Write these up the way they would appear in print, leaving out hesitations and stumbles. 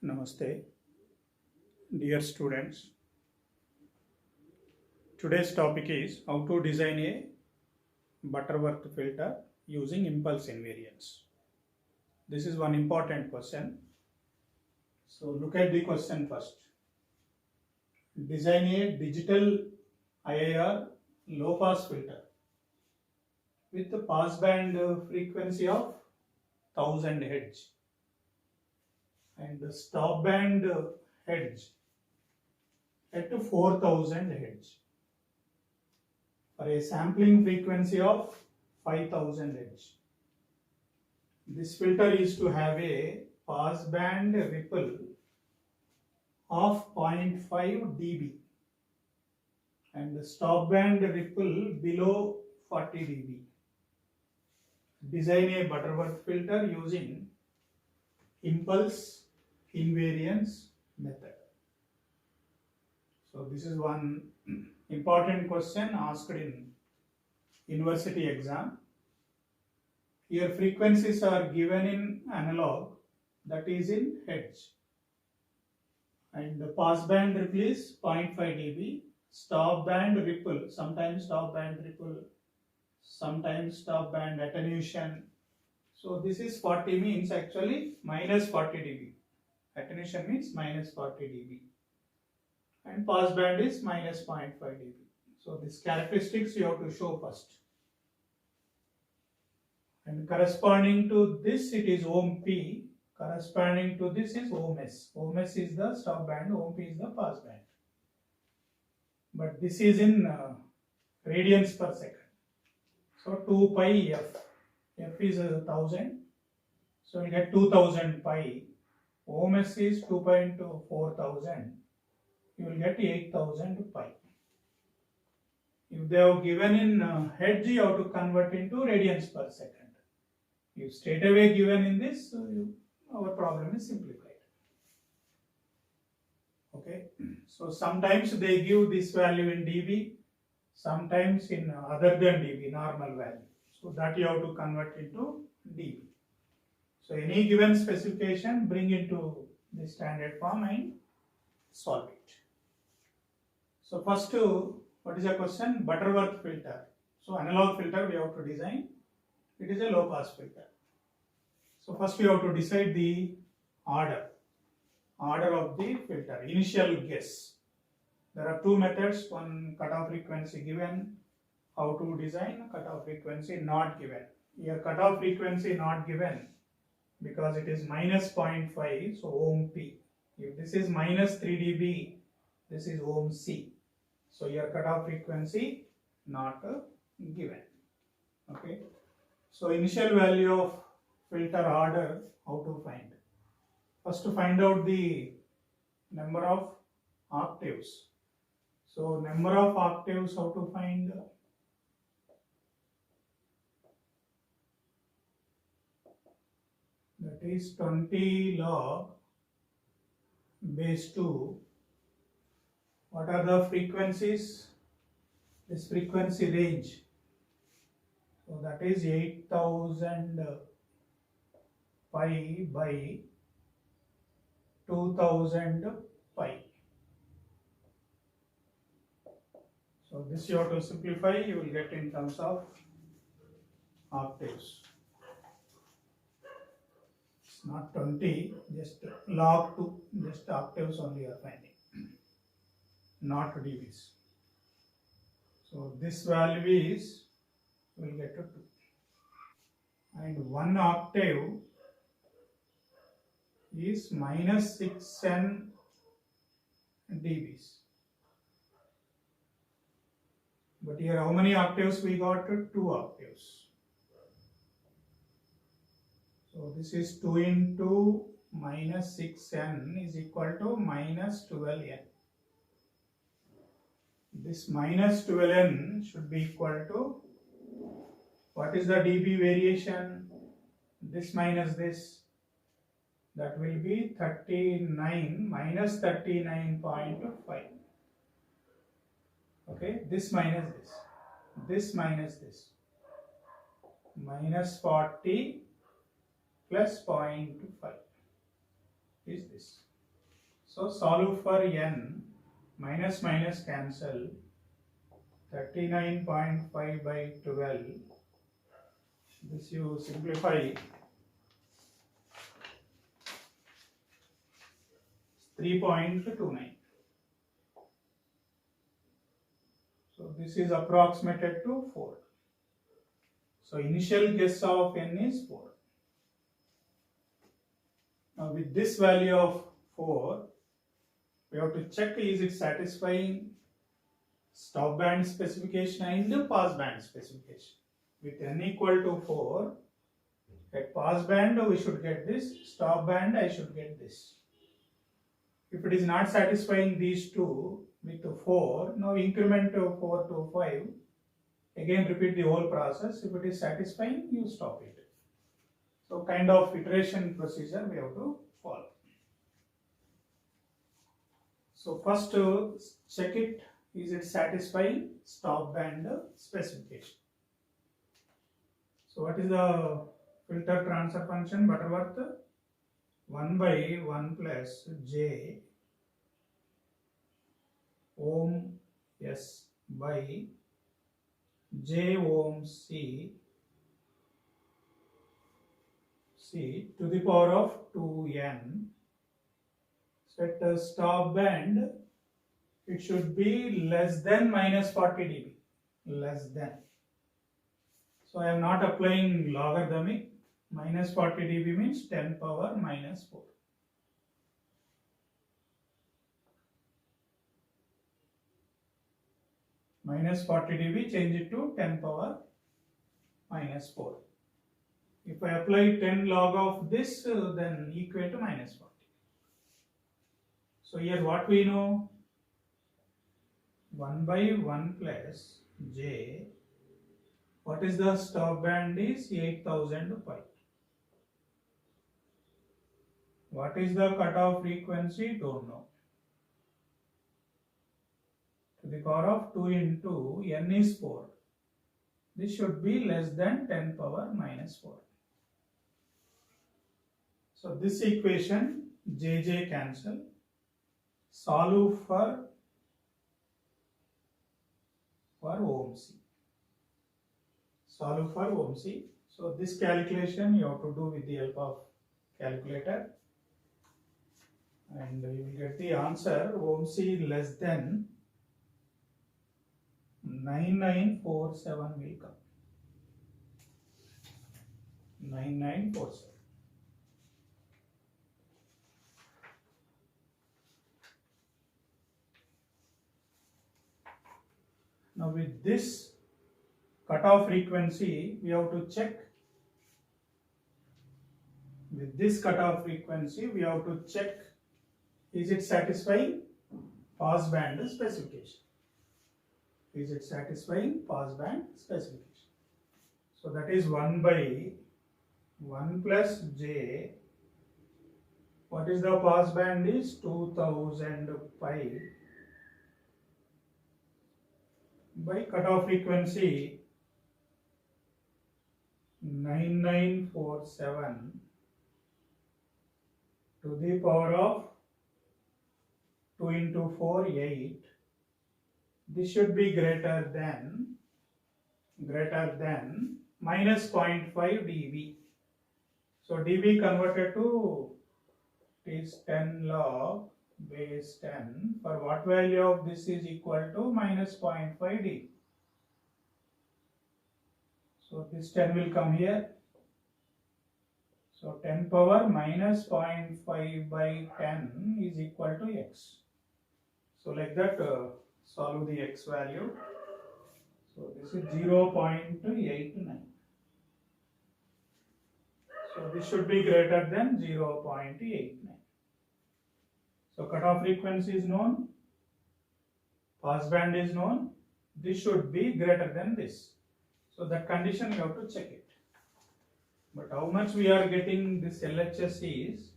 Namaste, dear students. Today's topic is how to design a Butterworth filter using impulse invariance. This is one important question. So look at the question first. Design a digital IIR low pass filter with the passband frequency of 1000 Hz and the stop band Hz at 4000 Hz for a sampling frequency of 5000 Hz. This filter is to have a passband ripple of 0.5 dB and the stop band ripple below 40 dB. Design a Butterworth filter using impulse invariance method. So this is one important question asked in university exam. Here frequencies are given in analog, that is in Hertz, and the passband ripple is 0.5 dB. Stop band ripple, sometimes stop band ripple, sometimes stop band attenuation. So this is 40 means actually minus 40 dB. Attenuation means minus 40 dB. And passband is minus 0.5 dB. So these characteristics you have to show first. And corresponding to this it is ohm P. Corresponding to this is ohm S. Ohm S is the stop band, ohm P is the passband. But this is in radians per second. So 2 pi f. F is 1000. So you get 2000 pi. Ohm S is 2 pi into 4000. You will get 8000 pi. If they have given in Hertz, you have to convert into radians per second. If straight away given in this, our problem is simplified. Okay, so sometimes they give this value in dB, sometimes in other than dB, normal value. So that you have to convert into dB. So any given specification, bring into the standard form and solve it. So first, what is the question? Butterworth filter. So analog filter we have to design. It is a low pass filter. So first we have to decide the order of the filter, initial guess. There are two methods, one cutoff frequency given, how to design, cutoff frequency not given. Here cutoff frequency not given because it is minus 0.5, so ohm P. If this is minus 3 dB, this is ohm C. So here cutoff frequency not given. Okay. So initial value of filter order, how to find? First to find out the number of octaves. So number of octaves, how to find? That is 20 log base 2. What are the frequencies? This frequency range. So that is 8000 pi by 2000 pi. So this you have to simplify, you will get in terms of octaves. It's not 20, just log 2, just octaves only you are finding, not dBs. So this value is, we will get to 2. And 1 octave is minus 6n dBs. But here how many octaves we got? 2 octaves. So this is 2 into minus 6n is equal to minus 12n. This minus 12n should be equal to, what is the dB variation? This minus this, that will be 39 minus 39.5. Okay, this minus this minus this, minus 40 plus 0.5 is this. So solve for n, minus minus cancel, 39.5 by 12. This you simplify, 3.29. So this is approximated to 4. So initial guess of n is 4. Now with this value of 4, we have to check is it satisfying stop band specification and pass band specification. With n equal to 4, at pass band we should get this, stop band I should get this. If it is not satisfying these two with 4, now increment 4 to 5, again repeat the whole process. If it is satisfying, you stop it. So kind of iteration procedure we have to follow. So first check it, is it satisfying stop band specification. So what is the filter transfer function? Butterworth 1 by 1 plus j ohm s by j ohm c to the power of 2n. So at the stop band, it should be less than minus 40 dB. Less than. So I am not applying logarithmic. Minus 40 dB means 10 power minus 4. Minus 40 dB, change it to 10 power minus 4. If I apply 10 log of this, then equal to minus 40. So here what we know? 1 by 1 plus j. What is the stop band is 8000 pi. What is the cutoff frequency? Don't know. To the power of 2 into n is 4. This should be less than 10 power minus 4. So this equation jj cancel. Solve for ohm c. Solve for ohm c. So this calculation you have to do with the help of calculator. And you will get the answer ohm c less than 9947 will come. 9947. Now with this cutoff frequency, we have to check. With this cutoff frequency, we have to check is it satisfying pass band specification. Is it satisfying pass band specification? So that is 1 by 1 plus j. What is the pass band is 2000 pi by cutoff frequency 9947 to the power of 2 into 4, 8. This should be greater than minus 0.5 dB. So dB converted to is 10 log base 10. For what value of this is equal to minus 0.5 dB. So this 10 will come here. So 10 power minus 0.5 by 10 is equal to x. So like that solve the x value. So this is 0.89. So this should be greater than 0.89. So cutoff frequency is known, pass band is known. This should be greater than this. So that condition you have to check it. But how much we are getting this LHS is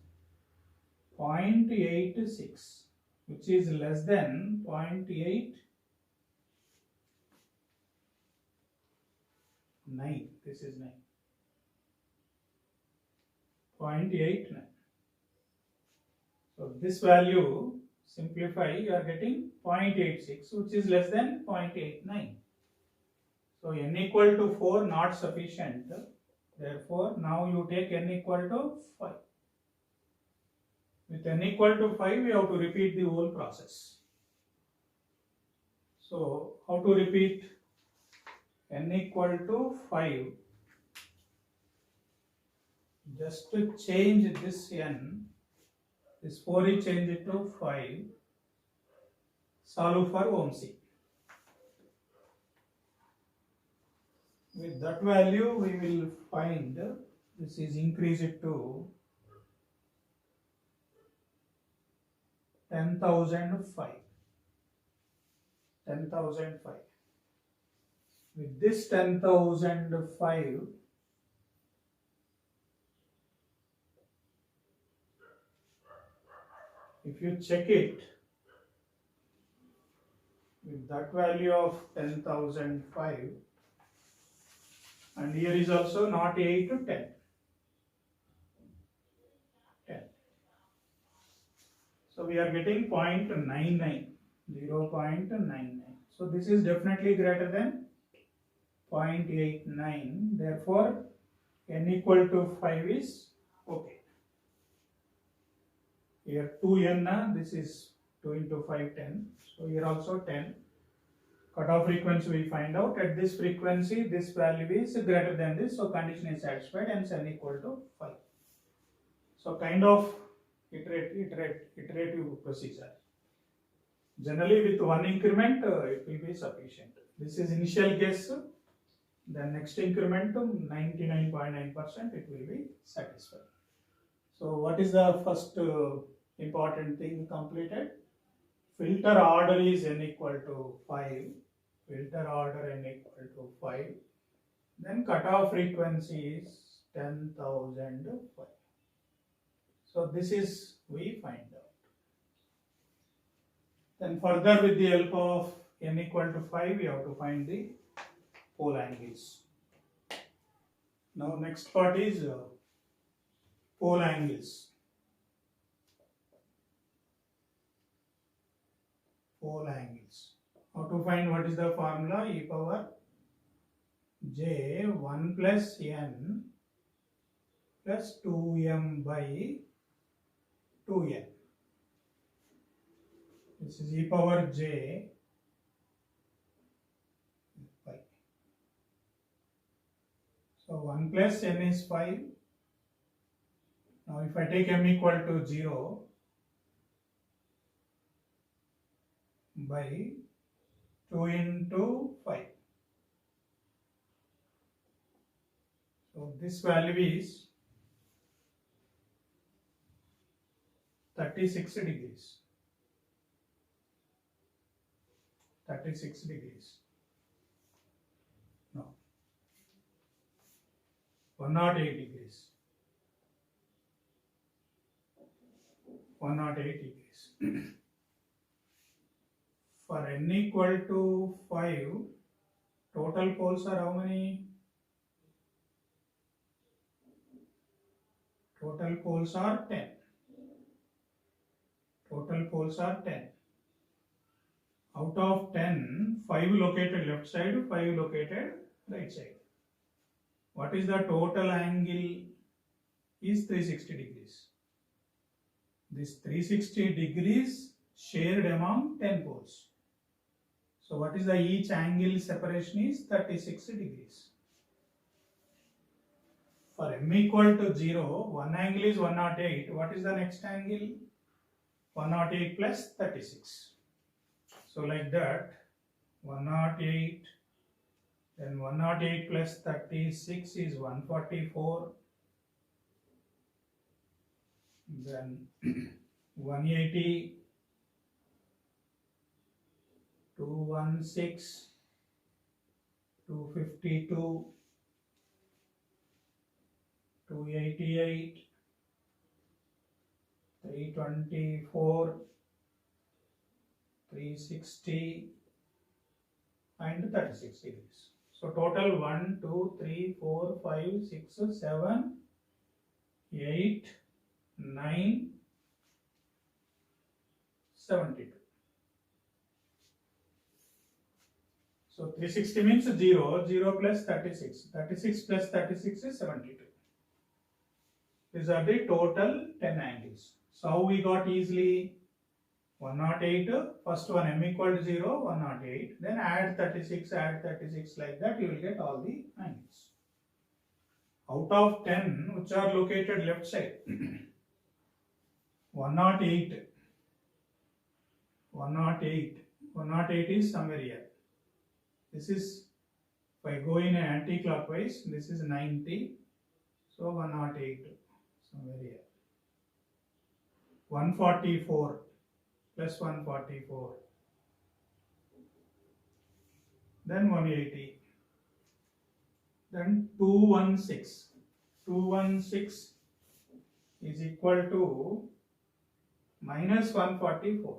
0.86, which is less than 0.89. This is 9. 0.89. So this value, simplify, you are getting 0.86, which is less than 0.89. So n equal to 4 not sufficient. Therefore, now you take n equal to 5. With n equal to 5, we have to repeat the whole process. So, how to repeat? N equal to 5. Just to change this n, this 4 is changed to 5. Solve for OMC. With that value, we will find this is increased to 10,005. 10,005. With this 10,005, if you check it, with that value of 10,005, and here is also not 8 to 10. 10. So we are getting 0.99, 0.99. So this is definitely greater than 0.89. Therefore, n equal to 5 is okay. Here 2n, this is 2 into 5, 10. So here also 10. Cutoff frequency we find out. At this frequency, this value is greater than this. So condition is satisfied and n equal to 5. So kind of iterative procedure. Generally with one increment, it will be sufficient. This is initial guess. The next increment, 99.9%, it will be satisfied. So what is the first important thing completed? Filter order is n equal to 5. Filter order n equal to 5. Then cutoff frequency is 10,005. So this is we find out. Then further with the help of n equal to 5, we have to find the pole angles. Now next part is pole angles. Pole angles. How to find? What is the formula? E power j 1 plus n plus 2m by 2n. This is e power j pi. So 1 plus n is 5. Now if I take m equal to 0 by 2 into 5. So this value is 36 degrees. 36 degrees. No. 108 degrees. 108 degrees. For n equal to 5, total poles are how many? Total poles are 10. Total poles are 10. Out of 10, 5 located left side, 5 located right side. What is the total angle? Is 360 degrees. This 360 degrees shared among 10 poles. So what is the each angle separation is 36 degrees. For m equal to 0, one angle is 108. What is the next angle? 108 plus 36. So like that, 108, then 108 plus 36 is 144. Then 180, 216, 252, 288, 324, 360 and 36 degrees. So total 1, 2, 3, 4, 5, 6, 7, 8, 9, 72. So 360 means 0, 0 plus 36. 36 plus 36 is 72. These are the total 10 angles. So how we got easily 108, first one m equal to 0, 108, then add 36 like that, you will get all the angles. Out of 10 which are located left side, 108 is somewhere here. This is, if I go in anti-clockwise, this is 90, so 108 somewhere here. 144 plus 144, then 180, then 216. 216 is equal to minus 144.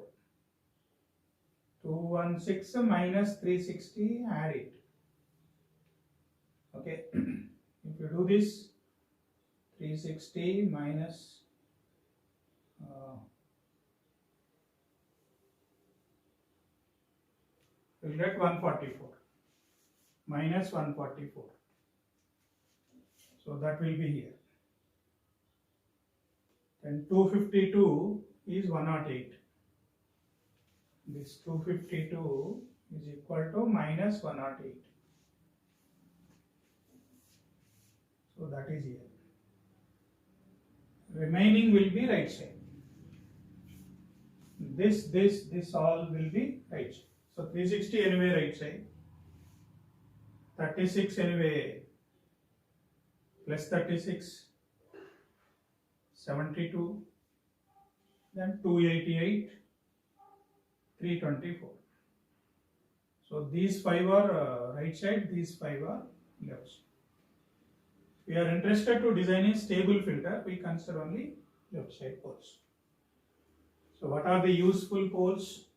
216 minus 360, add it. Okay, if you do this, 360 minus you will get 144 minus 144. So that will be here. Then 252 is 108. This 252 is equal to minus 108. So that is here. Remaining will be right side. This all will be right side. So 360 anyway right side. 36 anyway plus 36, 72, then 288, 324. So these 5 are right side, these 5 are left side. We are interested to design a stable filter, we consider only left side poles. So what are the useful poles?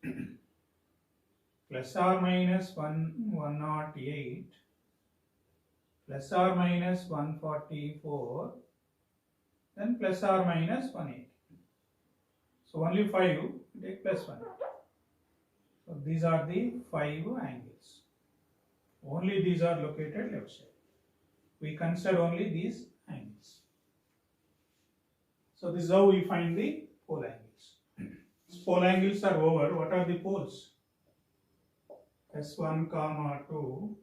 Plus or minus 108, plus or minus 144, then plus or minus 180. So only 5, take plus 1. So these are the 5 angles. Only these are located left side. We consider only these angles. So this is how we find the pole angles. Pole angles are over. What are the poles? S1, 2,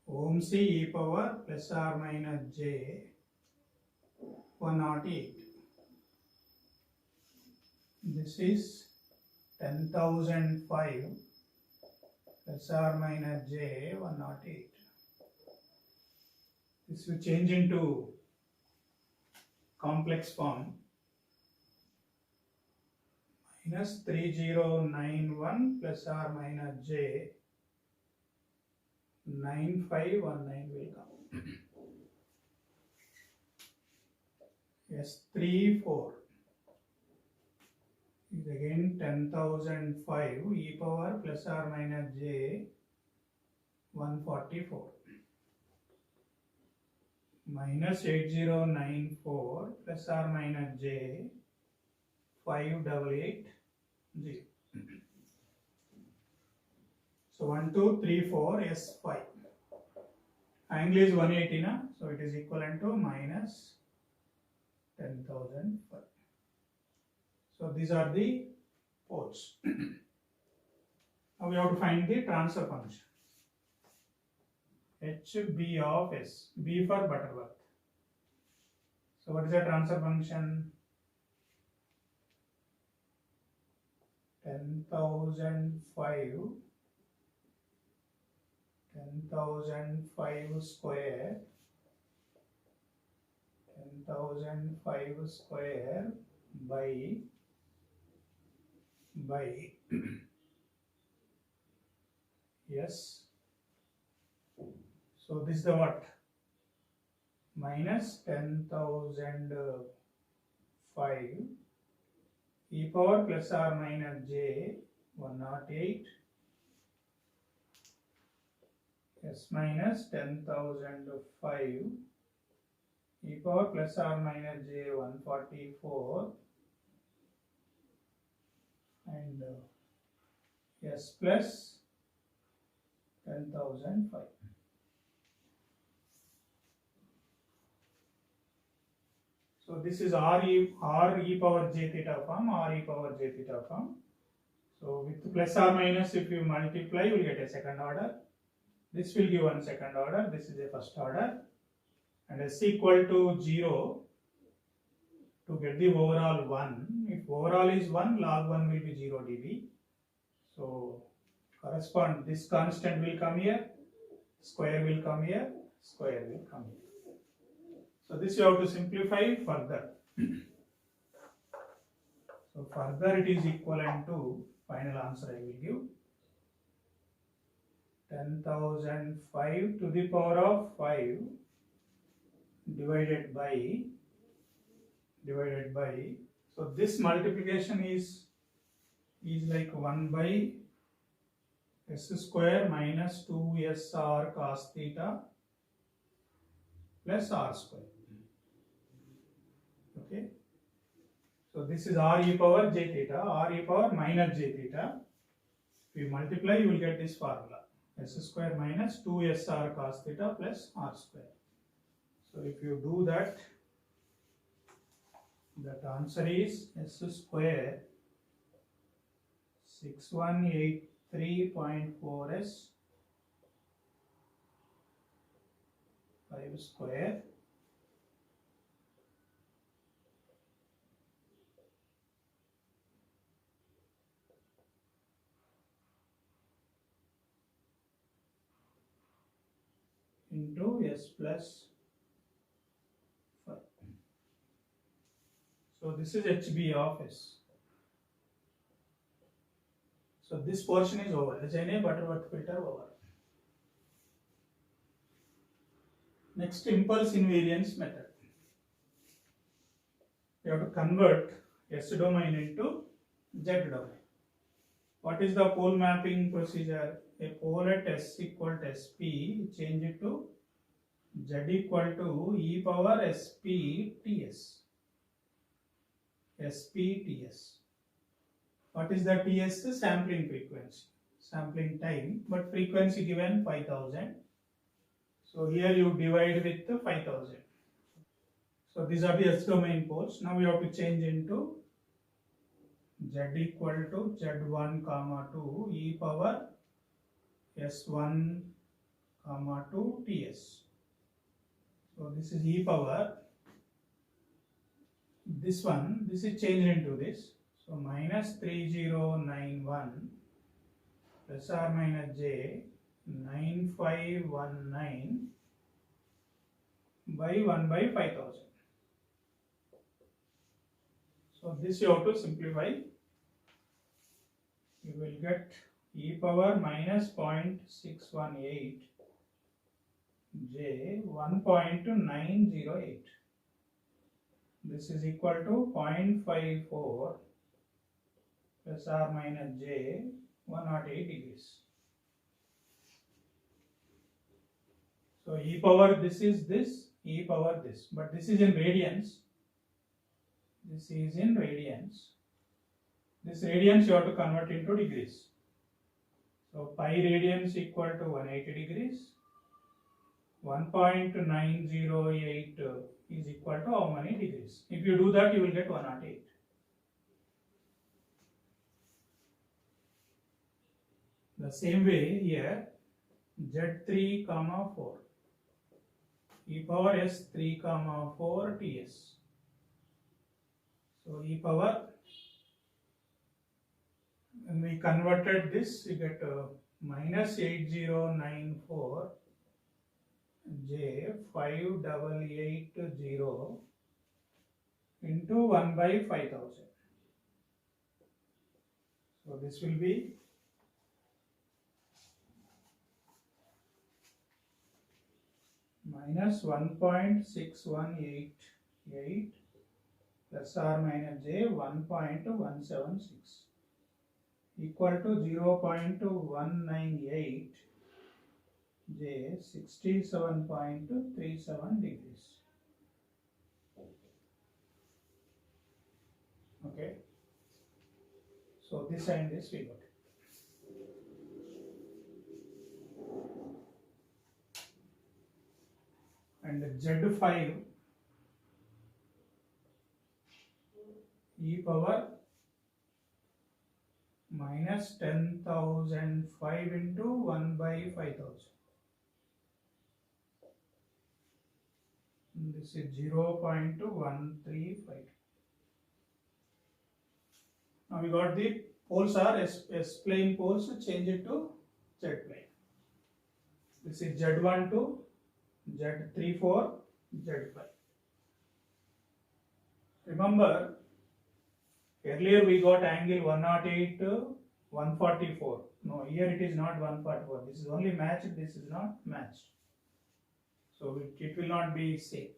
Ohmc e power plus or minus j 108. This is 10,005 plus or minus j 108. This will change into complex form. Minus 3091 plus or minus j 9519 will come. Yes, 34 is again 10,005 e power plus or minus j 144. Minus 8094 plus or minus j 5880. So 1, 2, 3, 4, S5. Angle is 180, na? So it is equivalent to minus 10,005. So these are the poles. Now we have to find the transfer function. HB of S. B for Butterworth. So what is the transfer function? 10,005 square, 10,005 square by yes. So this is the what? Minus 10,005 e power plus or minus j 108. Yes, minus 10,005 e power plus or minus j 144 and S plus 10,005. So this is R e power j theta form, R e power j theta form. So with plus or minus, if you multiply, you will get a second order. This will give one second order. This is a first order. And S equal to 0 to get the overall 1. If overall is 1, log 1 will be 0 dB. So correspond, this constant will come here, square will come here, square will come here. So this you have to simplify further. So further it is equivalent to, final answer I will give, 10,005 to the power of 5 divided by, so this multiplication is like 1 by S square minus 2SR cos theta plus R square. Okay. So this is R e power j theta, R e power minus j theta. If you multiply, you will get this formula. S square minus 2SR cos theta plus R square. So if you do that, that answer is S square 6183.4S 5 square into S plus 5. So this is HB of S. So this portion is over. HNA Butterworth filter over. Next, impulse invariance method. You have to convert S domain into Z domain. What is the pole mapping procedure? A pole at S equal to SP, change it to Z equal to e power SP TS. SP TS. What is the TS? Sampling frequency, sampling time, but frequency given 5000. So here you divide with 5000. So these are the S domain poles. Now we have to change into Z equal to Z1 comma 2 e power S1 comma 2 TS. So this is e power. This one, this is changed into this. So minus 3091 plus or minus j 9519 by 1 by 5000. So this you have to simplify. You will get e power minus 0.618 j 1.908. This is equal to 0.54 plus or minus j 108 degrees. So e power this is this, e power this, but this is in radians. This is in radians. This radians you have to convert into degrees. So pi radians equal to 180 degrees. 1.908 is equal to how many degrees? If you do that, you will get 108. The same way here, Z3 comma 4 e power S3 comma 4 TS. So e power, when we converted this, you get minus 8094 j 5880 into 1 by 5000. So this will be minus 1.6188 plus or minus j 1.176 equal to 0.198 j 67.37 degrees. Okay. So So this and this we got it. And Z5 e power minus 10,005 into 1 by 5,000. This is 0.135. Now we got the poles are S plane poles, change it to Z plane. This is Z12, Z34, Z5. Remember, earlier we got angle 108 to 144. No, here it is not 144. This is only matched, this is not matched. So it will not be same.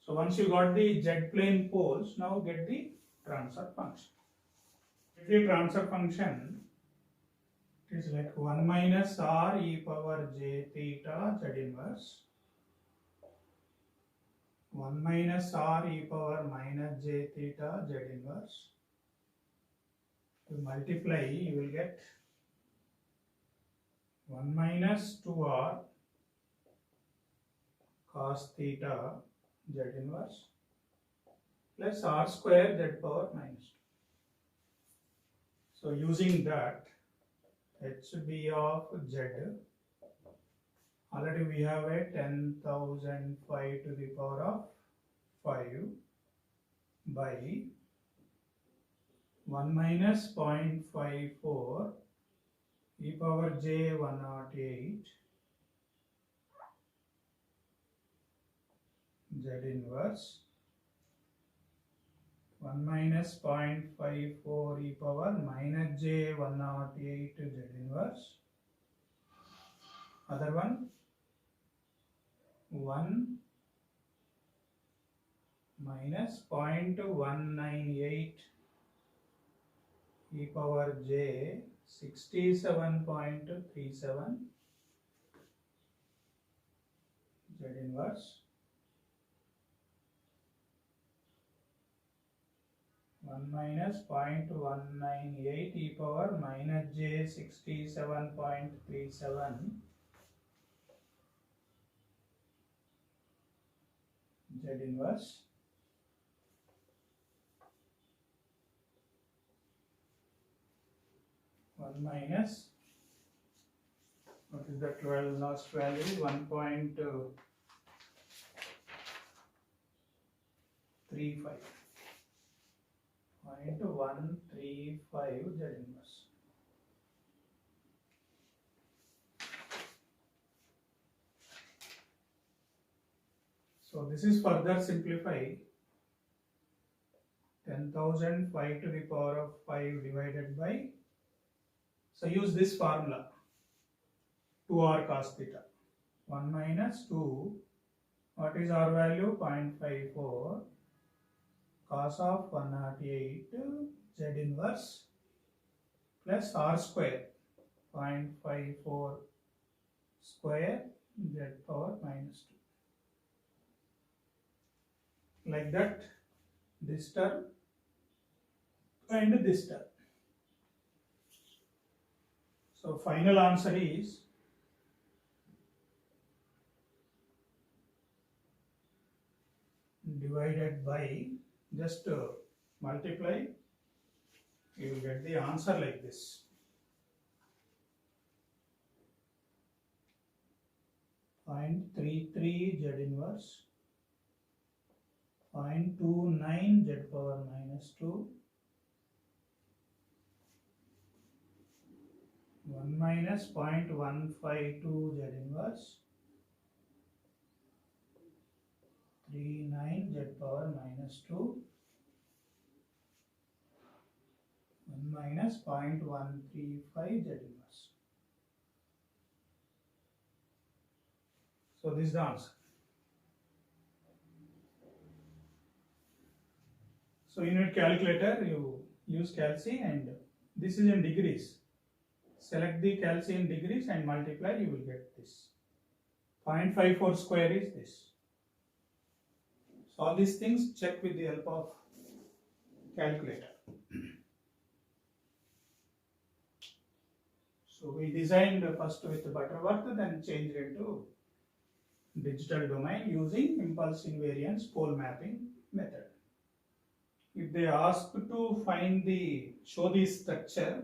So once you got the Z plane poles, now get the transfer function. The transfer function is like 1 minus r e power j theta z inverse, 1 minus r e power minus j theta z inverse. To multiply, you will get 1 minus 2r cos theta z inverse plus r square z power minus 2. So using that, HB of z, already we have a 10,005 to the power of 5 by 1 minus 0.54 e power j 108 z inverse 1 minus 0.54 e power minus j 108 z inverse. Other one 1 minus 0.198 e power j 67.37 z inverse. 1 minus 0.198 e power minus j 67.37 z inverse. One minus, what is the last value? 1.35. 0.135 z inverse. So this is further simplified. 10,005 to the power of 5 divided by, so use this formula, 2r cos theta. 1 minus 2, what is r value? 0.54 cos of 108 z inverse plus r square 0.54 square z power minus 2. Like that, this term and this term. So final answer is divided by, just multiply, you will get the answer like this. Find 0.33 z inverse, 0.29 z power minus 2, 1 minus 0.152 z inverse, 39 z power minus 2, 1 minus 0.135 z inverse. So this is the answer. So in your calculator, you use calci, and this is in degrees. Select the calci in degrees and multiply, you will get this. 0.54 square is this. So all these things check with the help of calculator. So we designed first with Butterworth, then changed into digital domain using impulse invariance pole mapping method. If they ask to show the structure,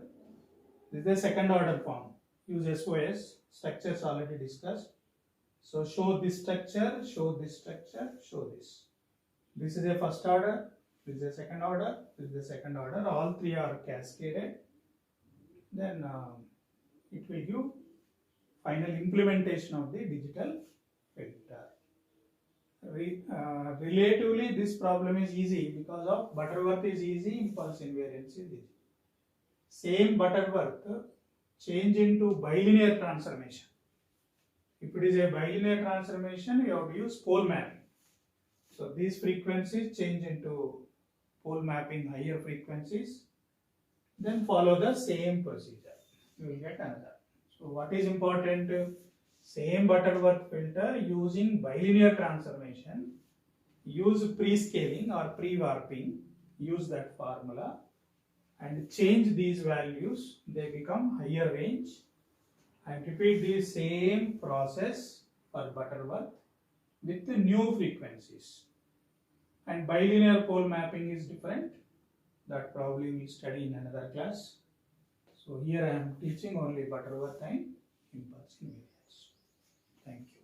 this is the second order form. Use SOS, structures already discussed. So show this structure, show this structure, show this. This is a first order, this is a second order, this is a second order. All three are cascaded. Then it will give final implementation of the digital filter. Relatively, this problem is easy because of Butterworth is easy, impulse invariance is easy. Same Butterworth change into bilinear transformation. If it is a bilinear transformation, you have to use pole mapping. So these frequencies change into pole mapping higher frequencies, then follow the same procedure. You will get another. So what is important? Same Butterworth filter using bilinear transformation, use pre-scaling or pre-warping, use that formula and change these values, they become higher range, and repeat the same process for Butterworth with the new frequencies. And bilinear pole mapping is different, that probably we study in another class. So here I am teaching only Butterworth and impulse invariance. Thank you.